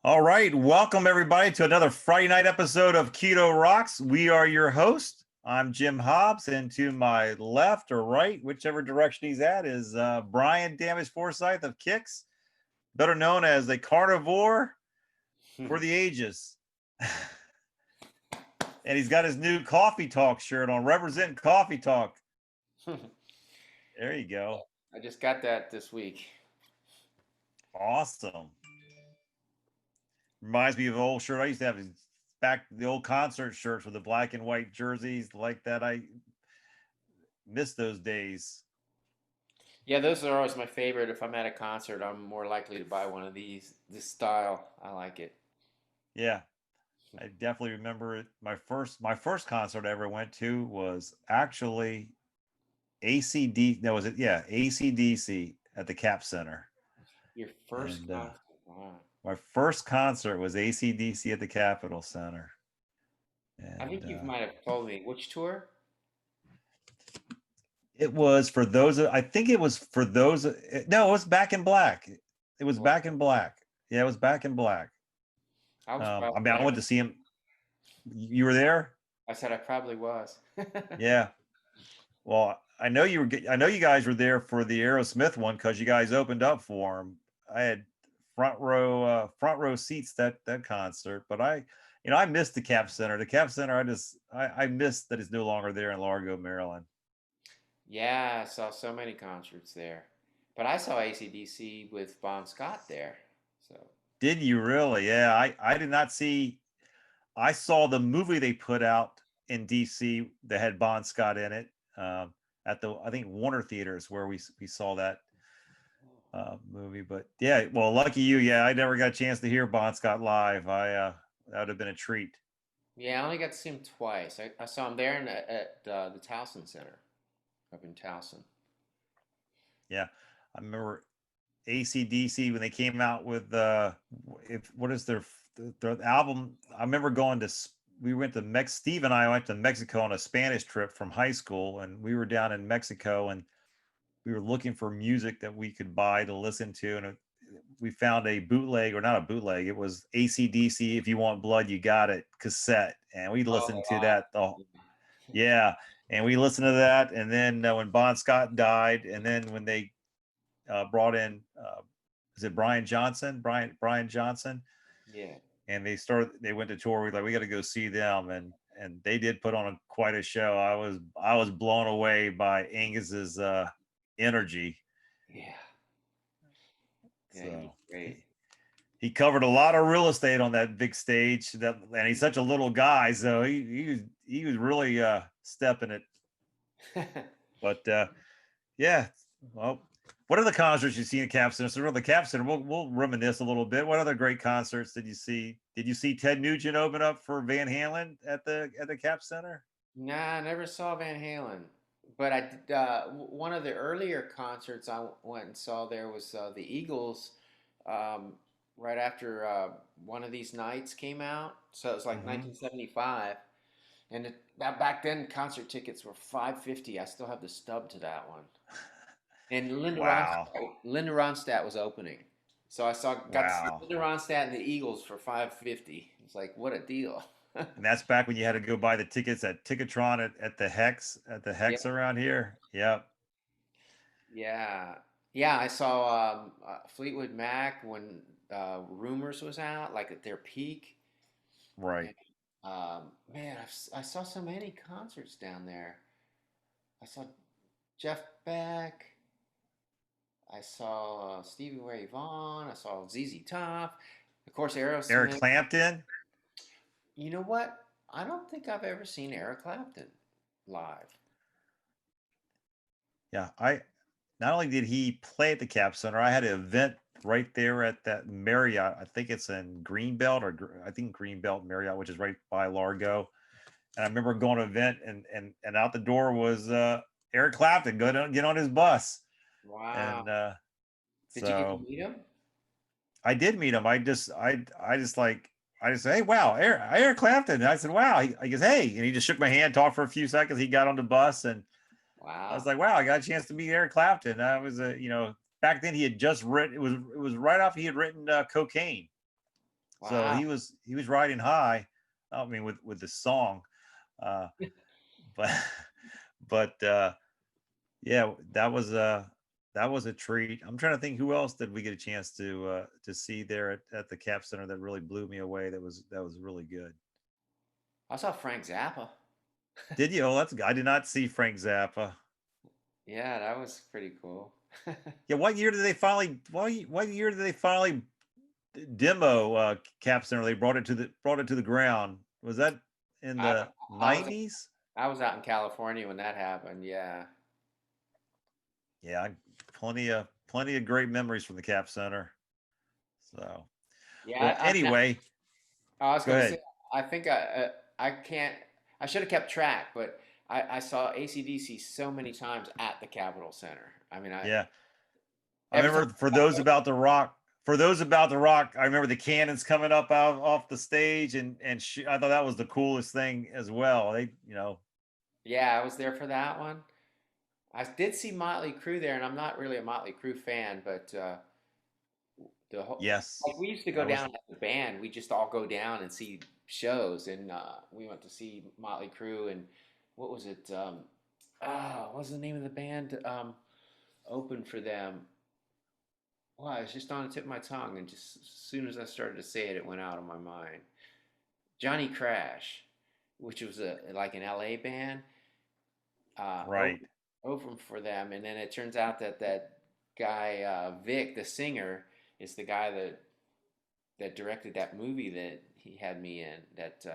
All right, welcome everybody to another Friday night episode of Keto Rocks. We are your host. I'm Jim Hobbs, and to my left or right, whichever direction he's at, is Brian Damage Forsythe of Kix, better known as the Carnivore for the ages. And he's got his new Coffee Talk shirt on, representing Coffee Talk. There you go. I just got that this week. Awesome. Reminds me of an old shirt I used to have. Back the old concert shirts with the black and white jerseys like that. I miss those days. Yeah, those are always my favorite. If I'm at a concert, I'm more likely to buy one of these. This style, I like it. Yeah, I definitely remember it. My first concert I ever went to was actually ACD. No, was it? Yeah, ACDC at the Cap Center. Your first And, concert. Wow. my first concert was ACDC at the Capitol Center. I And think you might have told me which tour. it was for those. I think it was for those. No, it was Back in Black. It was Back in Black. Yeah, it was Back in Black. I was I probably mean, I there. went to see him. You were there? I said I probably was. Yeah. Well, I know you were. I know you guys were there for the Aerosmith one because you guys opened up for him. I had front row seats that concert, but I missed the Cap Center. The Cap Center, I missed that it's no longer there in Largo, Maryland. Yeah, I saw so many concerts there. But I saw AC/DC with Bon Scott there. So Did you really? Yeah, I did not see. I saw the movie they put out in DC that had Bon Scott in it, at the, I think, Warner Theaters, where we saw that movie. But yeah, well, lucky you. Yeah, I never got a chance to hear Bon Scott live. That would have been a treat. yeah, I only got to see him twice. I saw him there at the Towson Center up in Towson. Yeah, I remember ACDC when they came out with what is their album? I remember going to, we went to Steve and I went to Mexico on a Spanish trip from high school, and we were down in Mexico, and we were looking for music that we could buy to listen to, and we found a bootleg, or not a bootleg, it was ACDC If You Want Blood You Got It cassette, and we listened to that yeah, and we listened to that, and then when Bon Scott died, and then when they brought in is it Brian Johnson? Brian Johnson. Yeah. And they went to tour. We got to go see them, and they did put on quite a show. I was blown away by Angus's energy. Yeah. Yeah, So he's great. he covered a lot of real estate on that big stage. And he's such a little guy, so he was really stepping it. But yeah, well, what other concerts you see in Cap Center? So the Cap Center, we'll reminisce a little bit. What other great concerts did you see? Did you see Ted Nugent open up for Van Halen at the Cap Center? Nah, I never saw Van Halen, but I did, one of the earlier concerts I went and saw there was the Eagles. Um, right after one of these nights came out, so it was like 1975, and that back then concert tickets were $5.50. I still have the stub to that one. And Wow. Linda Ronstadt was opening, so got to see Wow. Linda Ronstadt and the Eagles for $5.50. It's like, what a deal! And that's back when you had to go buy the tickets at Ticketron at the Yeah, Hex around here. Yep. yeah, yeah. I saw Fleetwood Mac when Rumors was out, like at their peak. Right. And, man, I saw so many concerts down there. I saw Jeff Beck. I saw Stevie Ray Vaughan. I saw ZZ Top. Of course, Eric Aerosmith. Clapton. You know what? I don't think I've ever seen Eric Clapton live. Yeah, I not only did he play at the Cap Center, I had an event right there at that Marriott. I think it's in Greenbelt, I think Greenbelt Marriott, which is right by Largo. And I remember going to an event, and out the door was Eric Clapton. Get on his bus, Wow. and Did you get to so meet him? I did meet him. I just said, hey, wow, Eric Clapton. And I said, wow. He goes, hey, and he just shook my hand, talked for a few seconds. He got on the bus, and I was Wow. like, wow, I got a chance to meet Eric Clapton. I was back then he had just written. It was right after he had written Cocaine. So Wow. he was riding high. I mean, with the song, uh, but but yeah, that was a treat. I'm trying to think who else did we get a chance to see there at the Cap Center that really blew me away. That was really good. I saw Frank Zappa. Did you? Oh, that's I did not see Frank Zappa. Yeah, that was pretty cool. Yeah, what year did they finally? What year did they finally demo Cap Center? They brought it to the ground. Was that in I the I was '90s? I was out in California when that happened. Yeah. Yeah, plenty of great memories from the Cap Center. So, well, Yeah, anyway, I was go gonna say ahead. I think I can't. I should have kept track, but I saw ACDC so many times at the Capitol Center. I mean, I Yeah, I every time. remember for those about the rock. For those about the rock, I remember the cannons coming up out off the stage, I thought that was the coolest thing as well. They, Yeah, I was there for that one. I did see Motley Crue there, and I'm not really a Motley Crue fan, but the whole yes, like we used to go that was down as a band. We just all go down and see shows, and we went to see Motley Crue and what was it? What was the name of the band? Opened for them. Wow, it's just on the tip of my tongue, and just as soon as I started to say it, it went out of my mind. Johnny Crash, which was a like an LA band, right, opened for them, and then it turns out that that guy Vic, the singer, is the guy that directed that movie that he had me in. That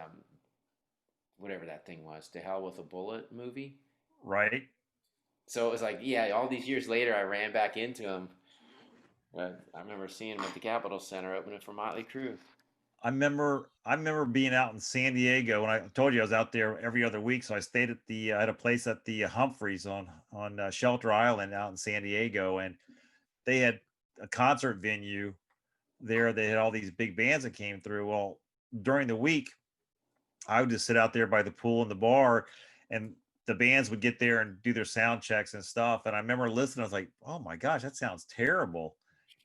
whatever that thing was, To Hell with a Bullet movie. right. So it was like, yeah, all these years later, I ran back into him. I remember seeing him at the Capitol Center opening for Motley Crue. I remember being out in San Diego, and I told you I was out there every other week. So I stayed at I had a place at the Humphreys on Shelter Island out in San Diego, and they had a concert venue there. They had all these big bands that came through. Well, during the week, I would just sit out there by the pool and the bar, and the bands would get there and do their sound checks and stuff. And I remember listening, I was like, "Oh my gosh, that sounds terrible."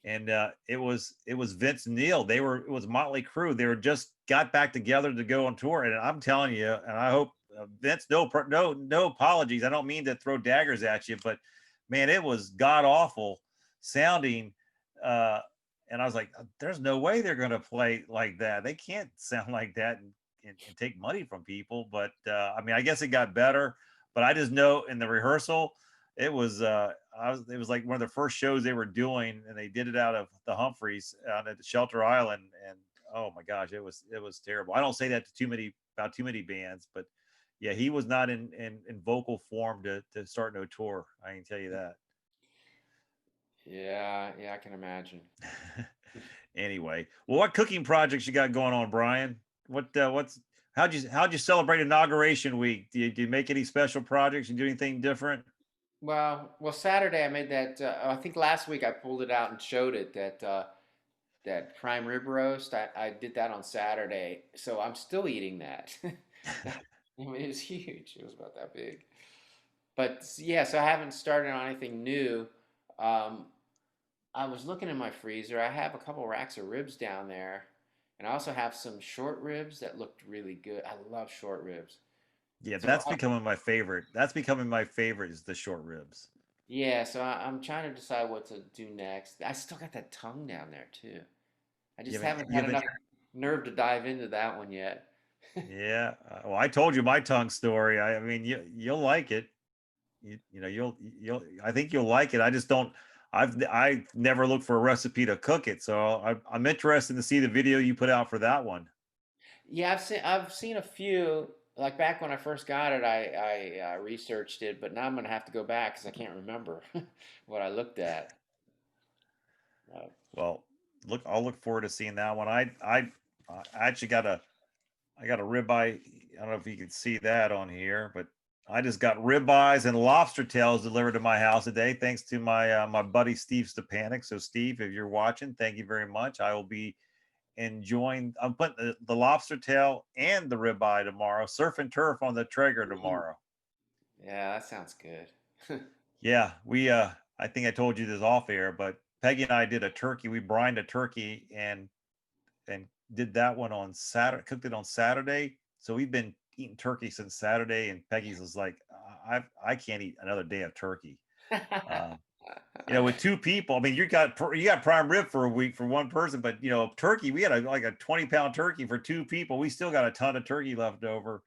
And it was Vince Neil. It was Motley Crue. They were just got back together to go on tour. And I'm telling you, and I hope Vince, no apologies. I don't mean to throw daggers at you, but man, it was god awful sounding. Uh, and I was like, "There's no way they're going to play like that. They can't sound like that and take money from people." But I mean, I guess it got better. But I just know in the rehearsal, it was like one of the first shows they were doing, and they did it out of the Humphreys out at Shelter Island, and oh my gosh, it was terrible. I don't say that to too many bands, but yeah, he was not in vocal form to start no tour. I can tell you that. Yeah, yeah, I can imagine. Anyway, well, what cooking projects you got going on, Brian? What's how'd you celebrate inauguration week? Do you make any special projects? You do anything different? Well, Saturday I made that. I think last week I pulled it out and showed it that that prime rib roast. I did that on Saturday, so I'm still eating that. I mean, it was huge. It was about that big. But yeah, so I haven't started on anything new. Um, I was looking in my freezer. I have a couple racks of ribs down there, and I also have some short ribs that looked really good. I love short ribs. Yeah, So that's becoming my favorite. That's becoming my favorite is the short ribs. yeah, so I'm trying to decide what to do next. I still got that tongue down there too. I just haven't You had haven't enough nerve to dive into that one yet. yeah. Well, I told you my tongue story. I mean, you'll like it. You'll I think you'll like it. I just don't. I've never looked for a recipe to cook it, so I'm interested to see the video you put out for that one. Yeah, I've seen a few. Like back when I first got it, I researched it, but now I'm gonna have to go back because I can't remember what I looked at. Uh, Well, I'll look forward to seeing that one. I actually I got a ribeye. I don't know if you can see that on here, but I just got ribeyes and lobster tails delivered to my house today, thanks to my buddy Steve Stepanek. So, Steve, if you're watching, thank you very much. I will be enjoying. I'm putting the lobster tail and the ribeye tomorrow. Surf and turf on the Traeger tomorrow. yeah, that sounds good. Yeah, we. I think I told you this off air, but Peggy and I did a turkey. We brined a turkey and did that one on Saturday, cooked it on Saturday. So we've been eating turkey since Saturday, and Peggy's was like, I can't eat another day of turkey. Um, with two people, I mean, you got prime rib for a week for one person, but turkey, we had like a 20-pound turkey for two people. We still got a ton of turkey left over.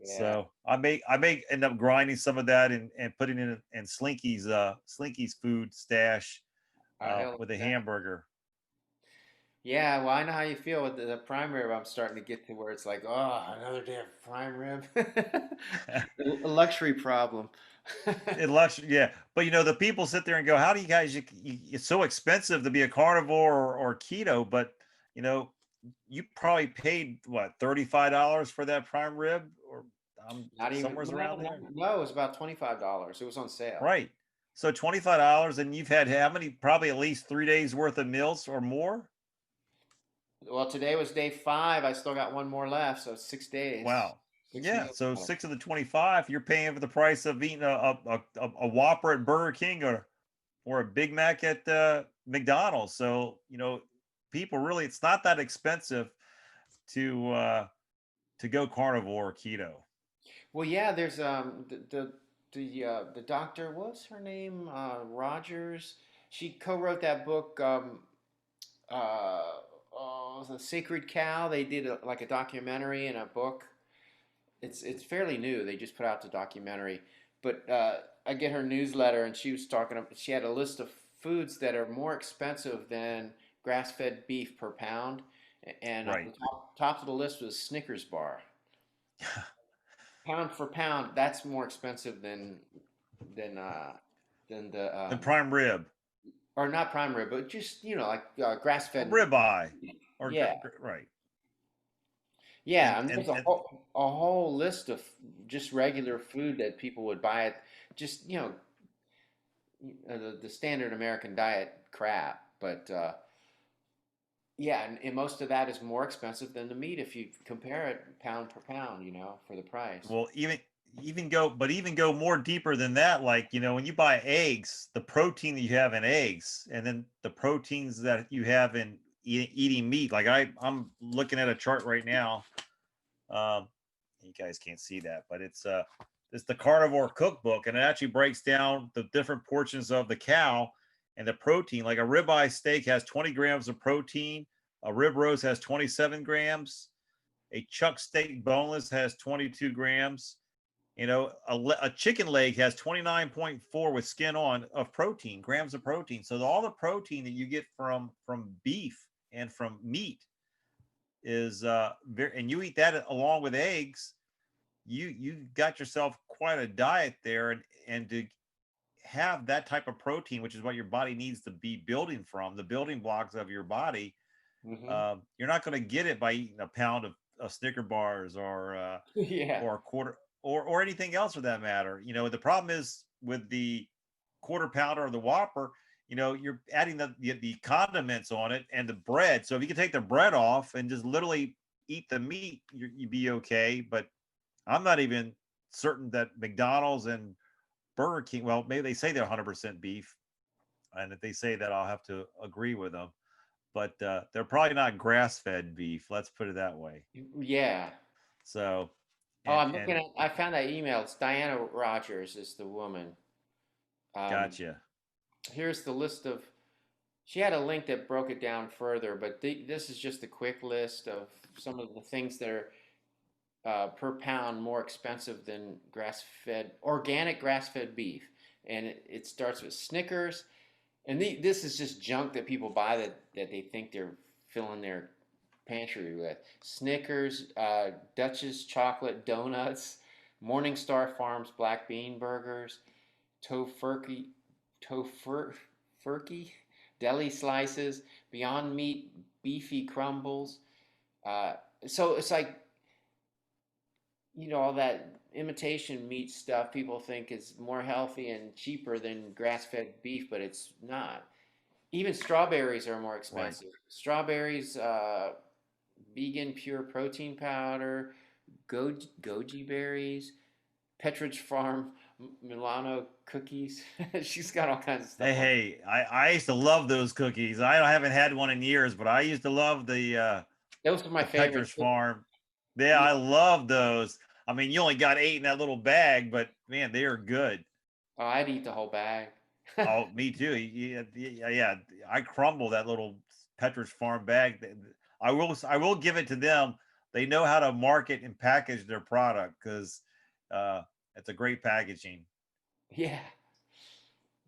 Yeah. So I may end up grinding some of that and putting it in Slinky's food stash He'll with a like that. hamburger. Yeah, well, I know how you feel with the prime rib. I'm starting to get to where it's like, oh, another day of prime rib. A luxury problem. It luxury, yeah. But the people sit there and go, "How do you guys? It's so expensive to be a carnivore or keto." But you know, you probably paid what $35 for that prime rib, or Not even, somewhere's around there, no, it was about $25. It was on sale. right? So $25, and you've had how many? Probably at least 3 days worth of meals or more. Well, today was day 5. I still got one more left, so 6 days, Wow. six Yeah. meals. So 6 of the 25, you're paying for the price of eating a Whopper at Burger King or a Big Mac at McDonald's. So people really, it's not that expensive to go carnivore or keto. Well, yeah, there's the doctor, what's her name? Rogers. She co-wrote that book, The Sacred Cow. They did like a documentary and a book. It's fairly new. They just put out the documentary, but I get her newsletter, and she was talking. She had a list of foods that are more expensive than grass-fed beef per pound, and Right. the top of the list was Snickers bar. Pound for pound, that's more expensive than uh than the The prime rib or not prime rib, but just like grass or fed. ribeye Yeah, right. yeah. And And and there's and a whole list of just regular food that people would buy it. Just the standard American diet crap, but yeah, and most of that is more expensive than the meat if you compare it pound per pound. For the price. well, even go more deeper than that. Like, when you buy eggs, the protein that you have in eggs, and then the proteins that you have in eating meat. Like I'm looking at a chart right now. Um, you guys can't see that, but it's the carnivore cookbook, and it actually breaks down the different portions of the cow and the protein. Like a ribeye steak has 20 grams of protein, a rib roast has 27 grams, a chuck steak boneless has 22 grams. A chicken leg has 29.4 with skin on of protein, grams of protein. So all the protein that you get from beef and from meat is very, and you eat that along with eggs, you got yourself quite a diet there, and to have that type of protein, which is what your body needs to be building from, the building blocks of your body. Hmm. You're not going to get it by eating a pound of Snicker bars Yeah. or a quarter or anything else for that matter. The problem is with the quarter pounder or the Whopper, you're adding the condiments on it and the bread. So if you can take the bread off and just literally eat the meat, you'd be okay. But I'm not even certain that McDonald's and Burger King, well, maybe they say they're 100% beef, and if they say that, I'll have to agree with them. But they're probably not grass-fed beef. Let's put it that way. Yeah. So, Oh, and I'm looking and at. I found that email. It's Diana Rogers is the woman. Um, gotcha. Here's the list of. She had a link that broke it down further, but this is just a quick list of some of the things that are per pound more expensive than organic grass-fed beef, and it starts with Snickers, and this is just junk that people buy that they think they're filling their pantry with. Snickers, Dutch's chocolate donuts, Morningstar Farms black bean burgers, Tofurkey, Tofurkey, deli slices, Beyond Meat beefy crumbles. Uh, so it's like all that imitation meat stuff people think is more healthy and cheaper than grass-fed beef, but it's not. Even strawberries are more Right. expensive. Strawberries, vegan pure protein powder, goji berries, Petridge Farm Milano cookies. She's got all kinds of Hey, stuff on. hey, I used to love those cookies. I haven't had one in years, but I used to love Those are my The favorite. Petrus Farm. Yeah, Yeah. I love those. I mean, you only got 8 in that little bag, but man, they are good. Oh, I'd eat the whole bag. Oh, me too. Yeah, yeah, yeah. I crumble that little Petrus Farm bag. I will give it to them. They know how to market and package their product because uh, it's a great packaging. Yeah.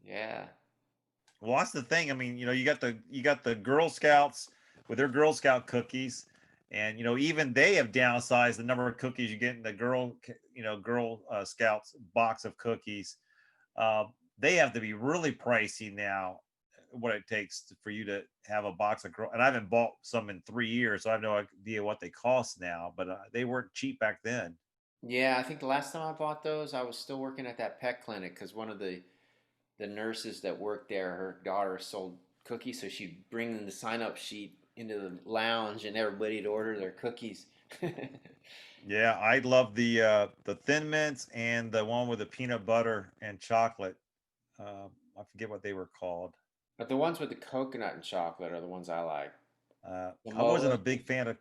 Yeah. Well, that's the thing. I mean, you got the Girl Scouts with their Girl Scout cookies, and even they have downsized the number of cookies you get in the Girl Scouts box of cookies. They have to be really pricey now. What it takes for you to have a box of girl, and I haven't bought some in 3 years, so I have no idea what they cost now. But they weren't cheap back then. Yeah, I think the last time I bought those, I was still working at that pet clinic because one of the nurses that worked there, her daughter sold cookies, so she'd bring the sign up sheet into the lounge and everybody'd order their cookies. Yeah, I love the Thin Mints and the one with the peanut butter and chocolate. I forget what they were called. But the ones with the coconut and chocolate are the ones I like. I wasn't Samoas. a big fan of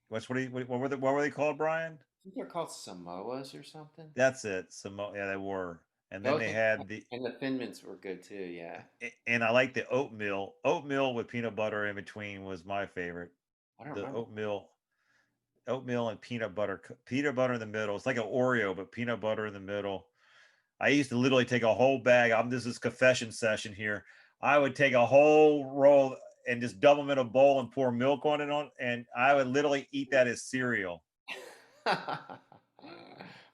what were they called, Brian? I think they're called Samoas or something. That's it. Yeah, they were. And then Those they had and the Thin Mints were good too. Yeah, and I like the oatmeal. Oatmeal with peanut butter in between was my favorite. I don't The remember. oatmeal and peanut butter in the middle. It's like an Oreo, but peanut butter in the middle. I used to literally take a whole bag. This is confession session here. I would take a whole roll and just dump them in a bowl and pour milk and I would literally eat that as cereal.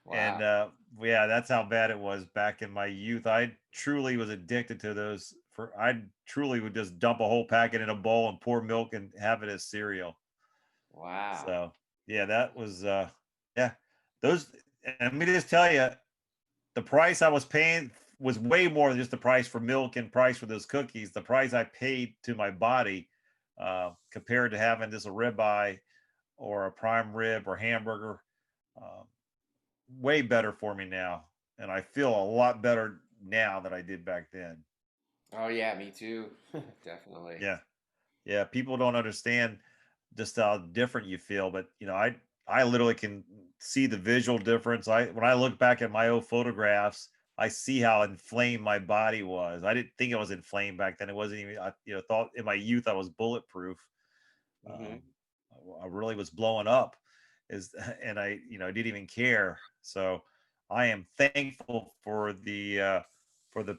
Wow. And yeah, that's how bad it was back in my youth. I truly was addicted to those. I truly would just dump a whole packet in a bowl and pour milk and have it as cereal. Wow. So yeah, that was yeah. Those and let me just tell you, the price I was paying was way more than just the price for milk and price for those cookies. The price I paid to my body compared to having just a ribeye or a prime rib or hamburger, uh, way better for me now, and I feel a lot better now than I did back then. Oh yeah, me too. Definitely. Yeah, yeah. People don't understand just how different you feel, but I literally can see the visual difference. When I look back at my old photographs, I see how inflamed my body was. I didn't think I was inflamed back then. It wasn't even. I thought in my youth I was bulletproof. Hmm. Um, I really was blowing up, and I didn't even care. So I am thankful for the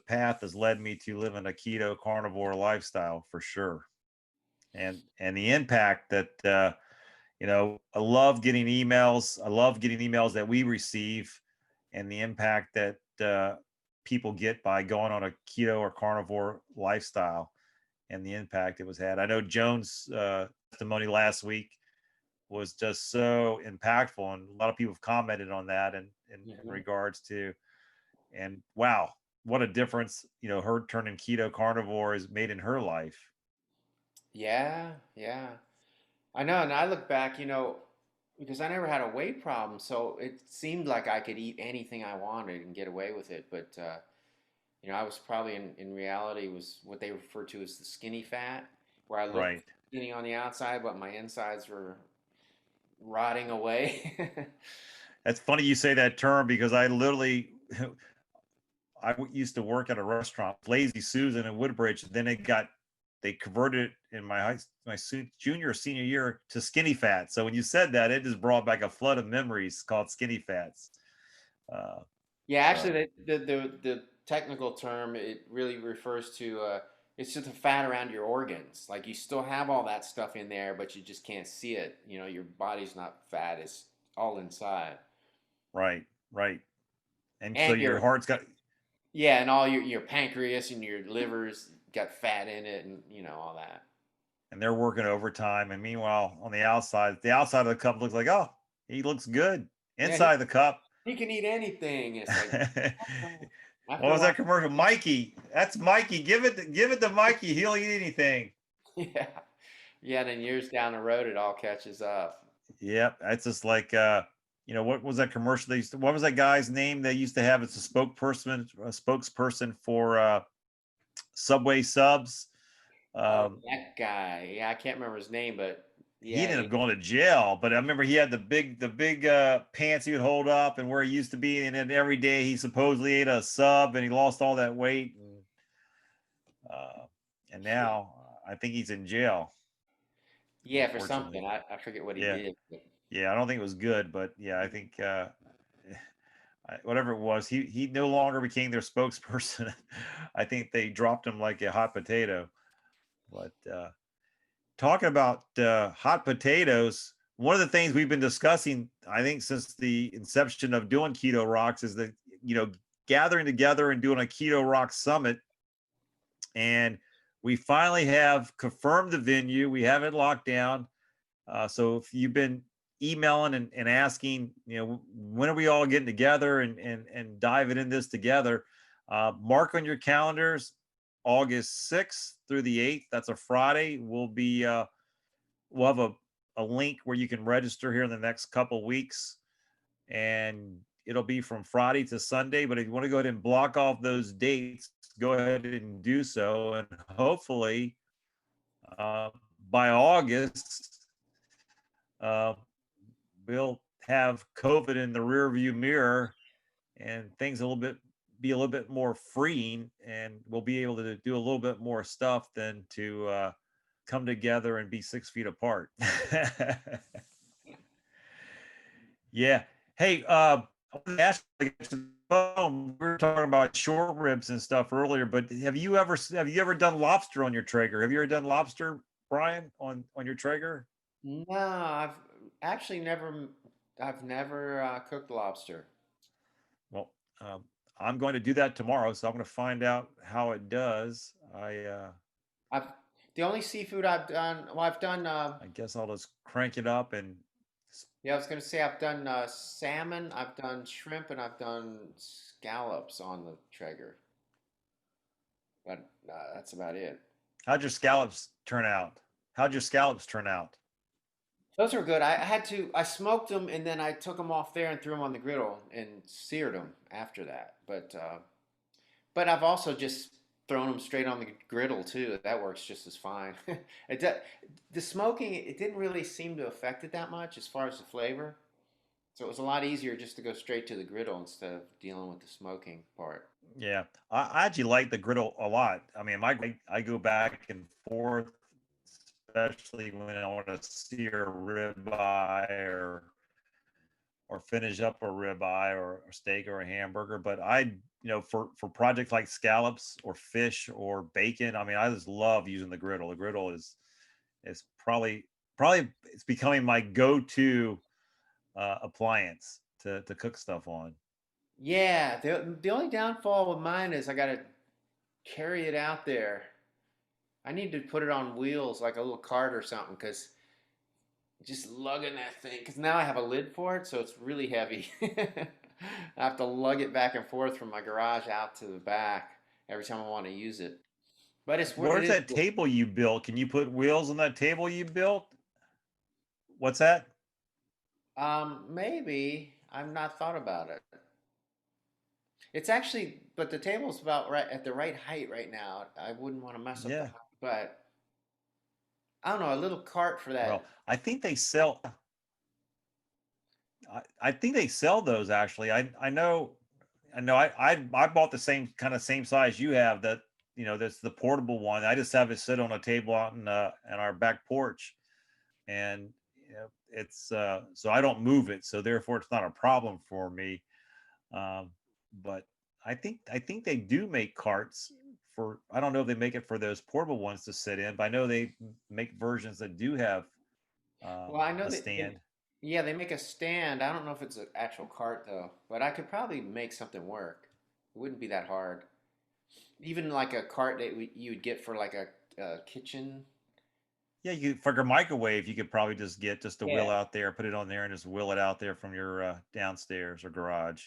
path that's led me to living a keto carnivore lifestyle for sure, and the impact that I love getting emails. I love getting emails that we receive, and the impact that people get by going on a keto or carnivore lifestyle, and the impact it was had. I know Joan's testimony last week was just so impactful, and a lot of people have commented on that, and in Hmm. regards to, and wow, what a difference her turning keto carnivore has made in her life. Yeah, yeah. I know, and I look back, because I never had a weight problem, so it seemed like I could eat anything I wanted and get away with it. But I was probably in reality was what they refer to as the skinny fat, where I looked Right. skinny on the outside, but my insides were rotting away. That's funny you say that term because I literally used to work at a restaurant, Lazy Susan in Woodbridge. Then they converted it in my junior or senior year to skinny fat. So when you said that, it just brought back a flood of memories called skinny fats. Uh, Yeah, so actually, the technical term it really refers to it's just the fat around your organs. Like you still have all that stuff in there, but you just can't see it. Your body's not fat; it's all inside. right, right, and so And your heart's got, yeah, and all your pancreas and your liver's got fat in it, and all that. and they're working overtime. And meanwhile, on the outside of the cup looks like, oh, he looks good. Yeah, Inside the cup, he can eat anything. It's like what after a was while, that commercial? Mikey, that's Mikey. Give it to Mikey. He'll eat anything. yeah, yeah. Then years down the road, it all catches up. Yep, that's just like what was that commercial what was that guy's name they used to have as a spokesperson for Subway subs? Oh, Um, that guy. Yeah, I can't remember his name, but he Yeah, ended up going to jail. But I remember he had the big pants he would hold up and where he used to be, and then every day he supposedly ate a sub and he lost all that weight, uh, and now I think he's in jail, yeah, for something. unfortunately. I forget what he Yeah, did. But yeah, I don't think it was good, but yeah, I think whatever it was, he no longer became their spokesperson. I think they dropped him like a hot potato. But talking about hot potatoes, one of the things we've been discussing, I think, since the inception of doing Keto Rocks is that, gathering together and doing a Keto Rock Summit. And we finally have confirmed the venue. We have it locked down. So if you've been emailing and asking, when are we all getting together and diving in this together, mark on your calendars August 6th through the 8th. That's a Friday. We'll have a link where you can register here in the next couple weeks, and it'll be from Friday to Sunday. But if you want to go ahead and block off those dates, go ahead and do so. And hopefully, uh, by August, uh, we'll have COVID in the rearview mirror, and things be a little bit more freeing, and we'll be able to do a little bit more stuff than to come together and be 6 feet apart. Yeah. Hey, I wanted to ask you, we were talking about short ribs and stuff earlier, but have you ever done lobster on your Traeger? Have you ever done lobster, Brian, on your Traeger? no, I've actually I've never cooked lobster. Well, um, I'm going to do that tomorrow, so I'm going to find out how it does. I've the only seafood I've done. Well, I've done. I guess I'll just crank it up and Yeah, I was gonna say I've done salmon, I've done shrimp, and I've done scallops on the Traeger. But that's about it. how'd your scallops turn out? How'd your scallops turn out? Those are good. I smoked them and then I took them off there and threw them on the griddle and seared them after that. But I've also just thrown them straight on the griddle too. That works just as fine. it do- the smoking it didn't really seem to affect it that much as far as the flavor. So it was a lot easier just to go straight to the griddle instead of dealing with the smoking part. Yeah, I actually like the griddle a lot. I mean, I go back and forth, especially when I want to sear a ribeye or finish up a ribeye or a steak or a hamburger. But for projects like scallops or fish or bacon, I mean, I just love using the griddle. The griddle is probably it's becoming my go-to appliance to cook stuff on. Yeah, the only downfall with mine is I gotta carry it out there. I need to put it on wheels like a little cart or something because just lugging that thing. Because now I have a lid for it, so it's really heavy. I have to lug it back and forth from my garage out to the back every time I want to use it. But it Where's is that table you built? Can you put wheels on that table you built? What's that? maybe I've not thought about it. It's actually, but the table's about right at the right height right now. I wouldn't want to mess up the Yeah. height, but I don't know, a little cart for Well, that. I think they sell. I think they sell those actually. I know. I know. I bought the same size you have. That's the portable one. I just have it sit on a table out in our back porch, and it's so I don't move it. So therefore, it's not a problem for me. Um, but I think they do make carts for. I don't know if they make it for those portable ones to sit in, but I know they make versions that do have Well, I know a that stand. yeah, they make a stand. I don't know if it's an actual cart though, but I could probably make something work. It wouldn't be that hard. Even like a cart that you would get for like a kitchen. Yeah, for your microwave, you could probably just get just a wheel Yeah. out there, put it on there, and just wheel it out there from your downstairs or garage.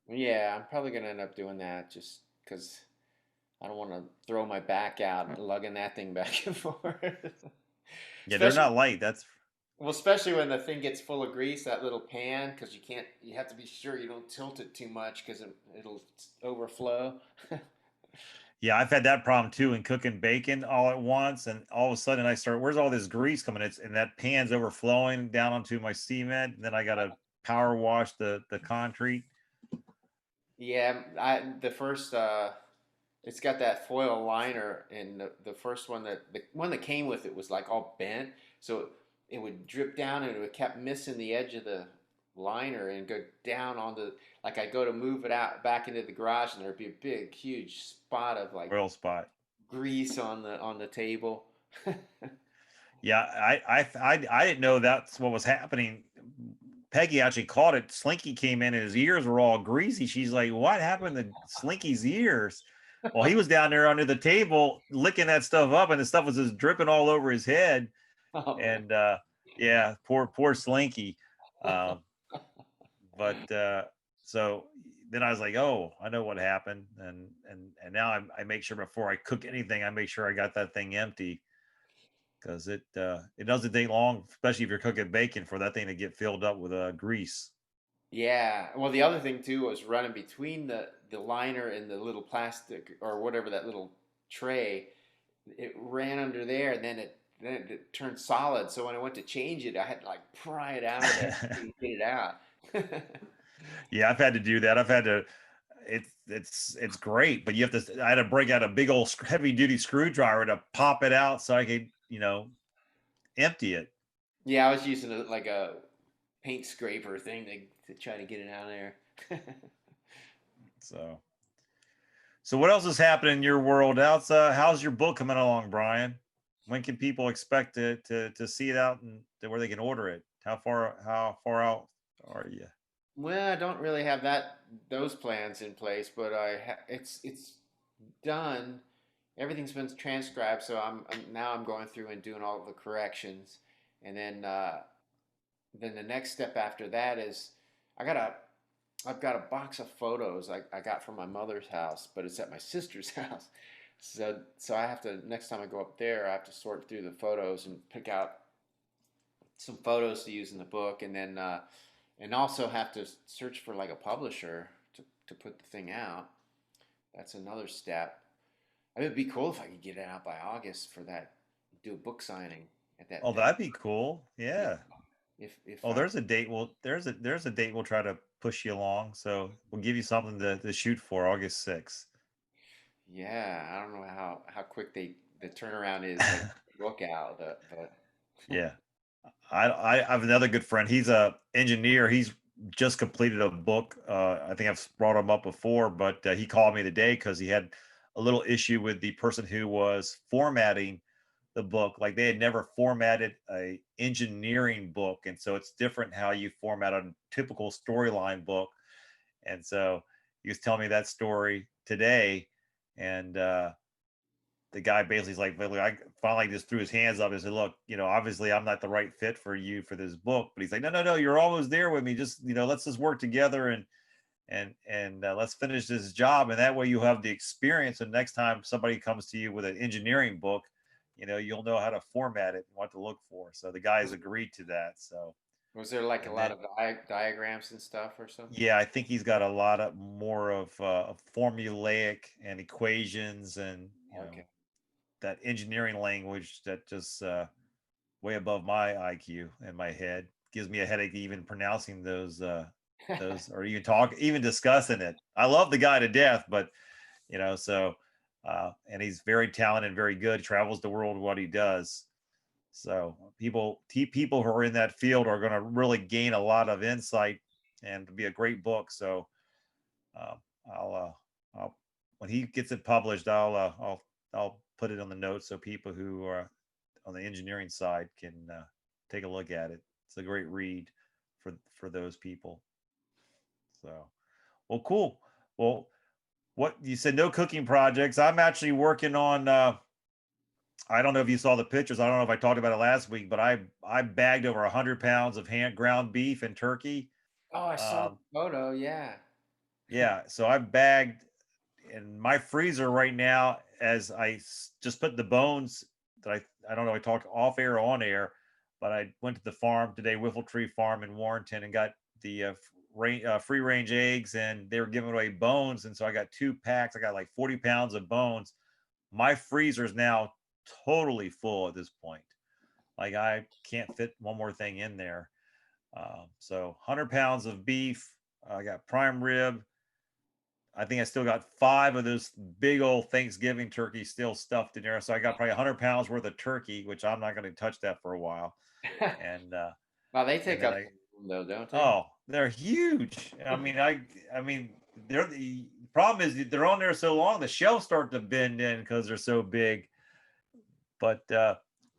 Yeah, I'm probably gonna end up doing that just because I don't want to throw my back out lugging that thing back and forth. Yeah, they're Especially not light. That's Well, especially when the thing gets full of grease, that little pan, because you have to be sure you don't tilt it too much because it'll overflow. Yeah, I've had that problem too in cooking bacon all at once, and all of a sudden I start, where's all this grease coming? It's and that pan's overflowing down onto my cement, and then I gotta power wash the concrete. Yeah, I the first it's got that foil liner, and the first one the one that came with it was like all bent, so it would drip down and it would kept missing the edge of the liner and go down onto like I go to move it out back into the garage and there'd be a big huge spot of like Oil spot. grease on the table. Yeah, I didn't know that's what was happening. Peggy actually caught it. Slinky came in and his ears were all greasy. She's like, "What happened to Slinky's ears?" Well, he was down there under the table licking that stuff up, and the stuff was just dripping all over his head. Oh man. And yeah, poor Slinky. Um, but so then I was like, "Oh, I know what happened." And now I make sure before I cook anything, I make sure I got that thing empty because it doesn't take long, especially if you're cooking bacon, for that thing to get filled up with grease. Yeah. Well, the other thing too was running between the liner and the little plastic or whatever that little tray. It ran under there, and then it turned solid. So when I went to change it, I had to like pry it out of there, to get it out. Yeah, I've had to do that. I've had to. It's great, but you have to. I had to break out a big old heavy duty screwdriver to pop it out so I could empty it. Yeah, I was using like a paint scraper thing to try to get it out of there. So what else is happening in your world? How's your book coming along, Brian? When can people expect to see it out and where they can order it? How far out are you? Well, I don't really have those plans in place, but it's done. Everything's been transcribed, so I'm going through and doing all the corrections, and then the next step after that is I got a I've got a box of photos I got from my mother's house, but it's at my sister's house. So I have to next time I go up there, I have to sort through the photos and pick out some photos to use in the book, and also have to search for like a publisher to put the thing out. That's another step. I mean, it'd be cool if I could get it out by August for that. Do a book signing at that Oh, thing. that'd be cool. Yeah. Yeah. If Oh, I there's a date. Well, there's a date we'll try to push you along. So we'll give you something to shoot for August 6th. Yeah, I don't know how quick the turnaround is like book out, but Yeah. I have another good friend. He's a engineer. He's just completed a book. I think I've brought him up before, but he called me today because he had a little issue with the person who was formatting the book. Like they had never formatted a engineering book, and so it's different how you format a typical storyline book. And so he was telling me that story today, and the guy basically is like, I finally just threw his hands up and said, "Look, obviously I'm not the right fit for you for this book." But he's like, "No, you're always there with me. Just, let's just work together and let's finish this job. And that way you have the experience. And next time somebody comes to you with an engineering book, you'll know how to format it and what to look for." So the guys was, agreed to that. So, was there like a and lot then of diagrams and stuff or something? yeah, I think he's got a lot of more of formulaic and equations and Okay. that engineering language that just way above my IQ and my head. Gives me a headache even pronouncing those or even discussing it. I love the guy to death, but so and he's very talented and very good. Travels the world what he does. So people who are in that field are going to really gain a lot of insight and be a great book. So uh, I'll when he gets it published, I'll put it on the notes so people who are on the engineering side can take a look at it. It's a great read for those people. So, well, cool. Well, what you said, no cooking projects. I'm actually working on. I don't know if you saw the pictures. I don't know if I talked about it last week, but I bagged over 100 pounds of hand ground beef and turkey. Oh, I saw the Um, photo. Yeah. yeah, so I bagged in my freezer right now as just put the bones that I don't know, I talked off air or on air, but I went to the farm today, Whiffle Tree Farm in Warrenton, and got the free range eggs, and they were giving away bones, and so I got 2 packs. I got like 40 pounds of bones. My freezer is now totally full at this point. Like I can't fit one more thing in there. So 100 pounds of beef. I got prime rib. I think I still got 5 of those big old Thanksgiving turkeys still stuffed in there. So I got probably 100 pounds worth of turkey, which I'm not going to touch that for a while. And Wow, they and take then up I room though, don't they? oh, they're huge. I mean they're the problem is they're on there so long the shelves start to bend in because they're so big. But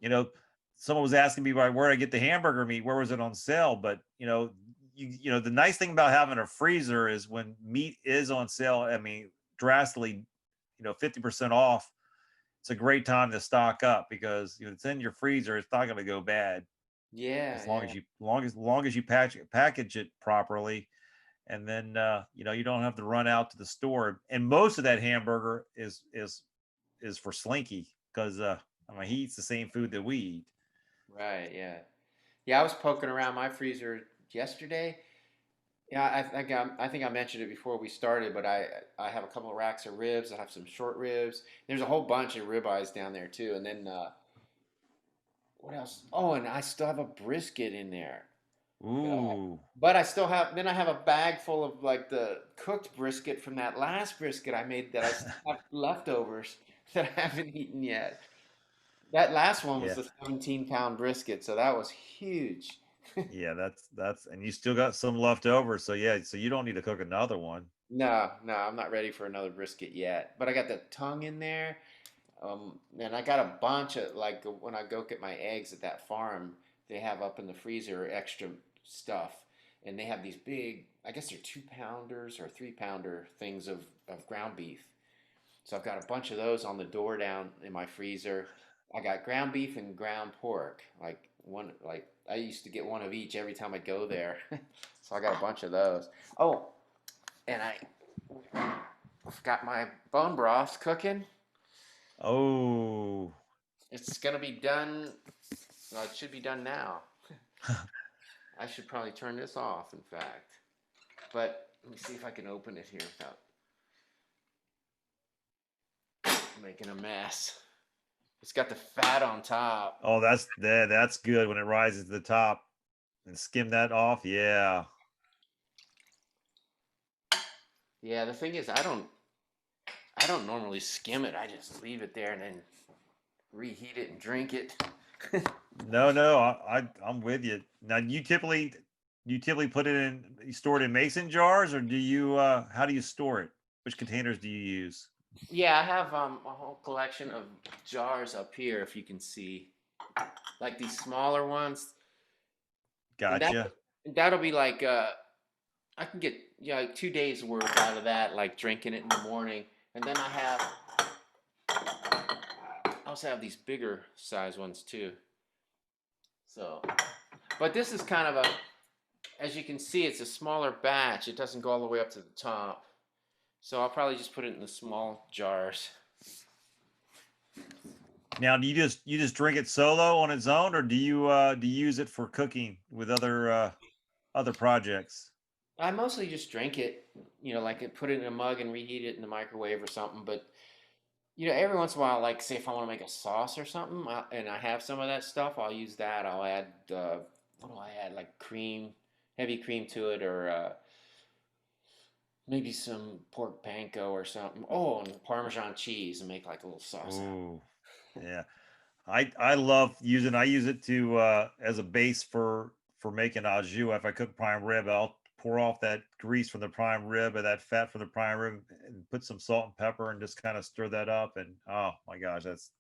you know, someone was asking me where I get the hamburger meat, where was it on sale? But the nice thing about having a freezer is when meat is on sale, I mean, drastically, 50% off, it's a great time to stock up because it's in your freezer, it's not going to go bad Yeah, as long yeah. as you package it properly. And then you don't have to run out to the store. And most of that hamburger is for Slinky because I mean he eats the same food that we eat. Right, yeah. Yeah, I was poking around my freezer yesterday. Yeah, I think I mentioned it before we started, but I have a couple of racks of ribs. I have some short ribs. There's a whole bunch of ribeyes down there too. And then what else? Oh, and I still have a brisket in there. Ooh, But I still have then I have a bag full of like the cooked brisket from that last brisket I made that I still have leftovers that I haven't eaten yet. That last one yeah, was the 17-pound brisket, so that was huge. yeah. That's and you still got some left over. So yeah, so you don't need to cook another one. No, no, I'm not ready for another brisket yet. But I got the tongue in there. And I got a bunch of like when I go get my eggs at that farm, they have up in the freezer extra stuff, and they have these big, I guess they're 2 pounders or 3 pounder things of ground beef. So I've got a bunch of those on the door down in my freezer. I got ground beef and ground pork, like I used to get one of each every time I go there. So I got a bunch of those. Oh, and I've got my bone broth cooking. Oh, It's gonna be done. Well, it should be done now. I should probably turn this off, in fact. But let me see if I can open it here without making a mess. It's got the fat on top. oh, that's good when it rises to the top and skim that off. Yeah, Yeah, the thing is, I don't normally skim it. I just leave it there and then reheat it and drink it. no, I'm with you. Now, you typically put it in, you store it in mason jars, or do you? How do you store it? Which containers do you use? Yeah, I have a whole collection of jars up here, if you can see, like these smaller ones, and Gotcha. that'll be like I can get like 2 days worth out of that, like drinking it in the morning, and then I also have these bigger size ones too. So, but this is kind of as you can see, it's a smaller batch. It doesn't go all the way up to the top, so I'll probably just put it in the small jars. Now, do you just drink it solo on its own, or do you use it for cooking with other projects? I mostly just drink it, like put it in a mug and reheat it in the microwave or something. But every once in a while, like say if I want to make a sauce or something, and I have some of that stuff, I'll use that. I'll add what do I add? Like cream, heavy cream to it, or maybe some pork panko or something. Oh, and Parmesan cheese, and make like a little sauce out. Ooh, yeah. I love using. I use it to as a base for making au jus. If I cook prime rib, I'll pour off that grease from the prime rib or that fat from the prime rib, and put some salt and pepper, and just kind of stir that up. And oh my gosh, that's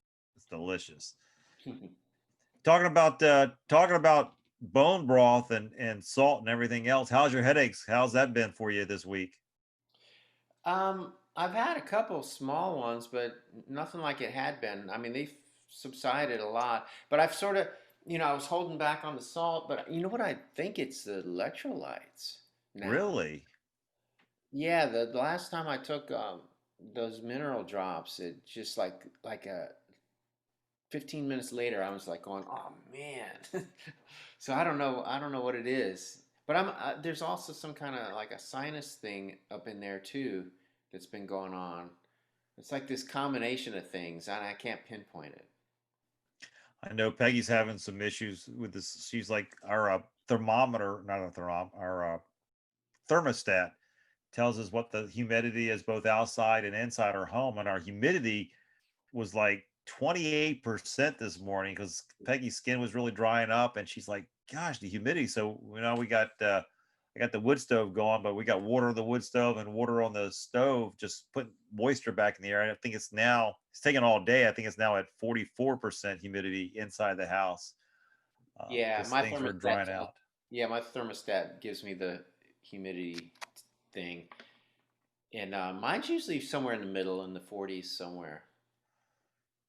delicious. Talking about bone broth and salt and everything else. How's your headaches? How's that been for you this week? I've had a couple small ones, but nothing like it had been. I mean, they've subsided a lot, but I've sort of, I was holding back on the salt, but you know what? I think it's the electrolytes now. Really? Yeah, the last time I took those mineral drops, it just like 15 minutes later, I was like going, oh man. So I don't know what it is. But there's also some kind of like a sinus thing up in there too that's been going on. It's like this combination of things, and I can't pinpoint it. I know Peggy's having some issues with this. She's like our thermometer, not a thermometer, our thermostat tells us what the humidity is both outside and inside our home. And our humidity was like 28% this morning because Peggy's skin was really drying up. And she's like, gosh, the humidity. So, we got, I got the wood stove going, but we got water on the wood stove and water on the stove, just putting moisture back in the air. And I think it's taking all day. I think it's now at 44% humidity inside the house Yeah, because my things are thermostat drying out. yeah, my thermostat gives me the humidity thing, and mine's usually somewhere in the middle, in the 40s somewhere.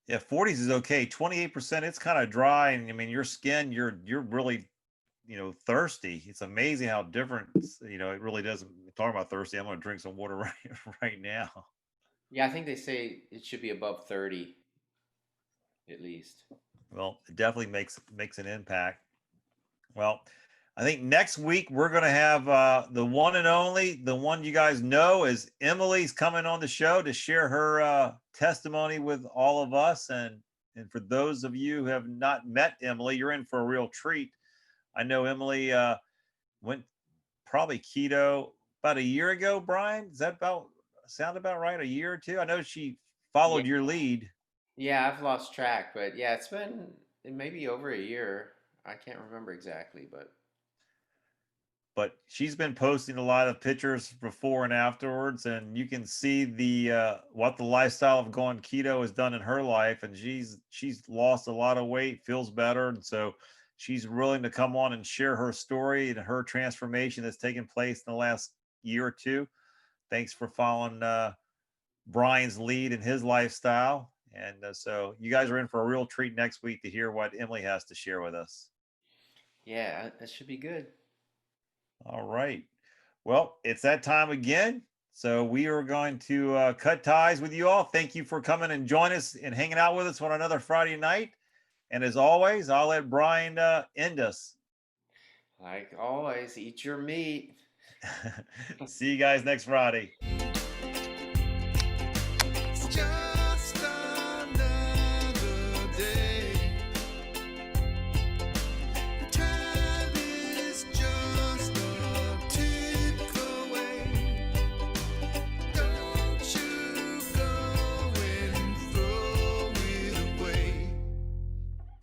Yeah, 40s is okay. 28%, it's kind of dry. And I mean, your skin, you're really, thirsty. It's amazing how different, it really does. Talking about thirsty, I'm going to drink some water right now. Yeah, I think they say it should be above 30 at least. Well, it definitely makes an impact. Well, I think next week we're going to have the one and only, the one you guys know is Emily's coming on the show to share her testimony with all of us. And for those of you who have not met Emily, you're in for a real treat. I know Emily went probably keto about a year ago. Brian, does that about sound about right? A year or two? I know she Yeah, followed your lead, yeah, I've lost track, but yeah, it's been maybe over a year. I can't remember exactly, but but she's been posting a lot of pictures before and afterwards, and you can see the what the lifestyle of going keto has done in her life. And she's lost a lot of weight, feels better, and so she's willing to come on and share her story and her transformation that's taken place in the last year or two. Thanks for following Brian's lead in his lifestyle. And so you guys are in for a real treat next week to hear what Emily has to share with us. yeah, that should be good. All right. Well, it's that time again. So we are going to cut ties with you all. Thank you for coming and joining us and hanging out with us on another Friday night. And as always, I'll let Brian end us. Like always, eat your meat. See you guys next Friday.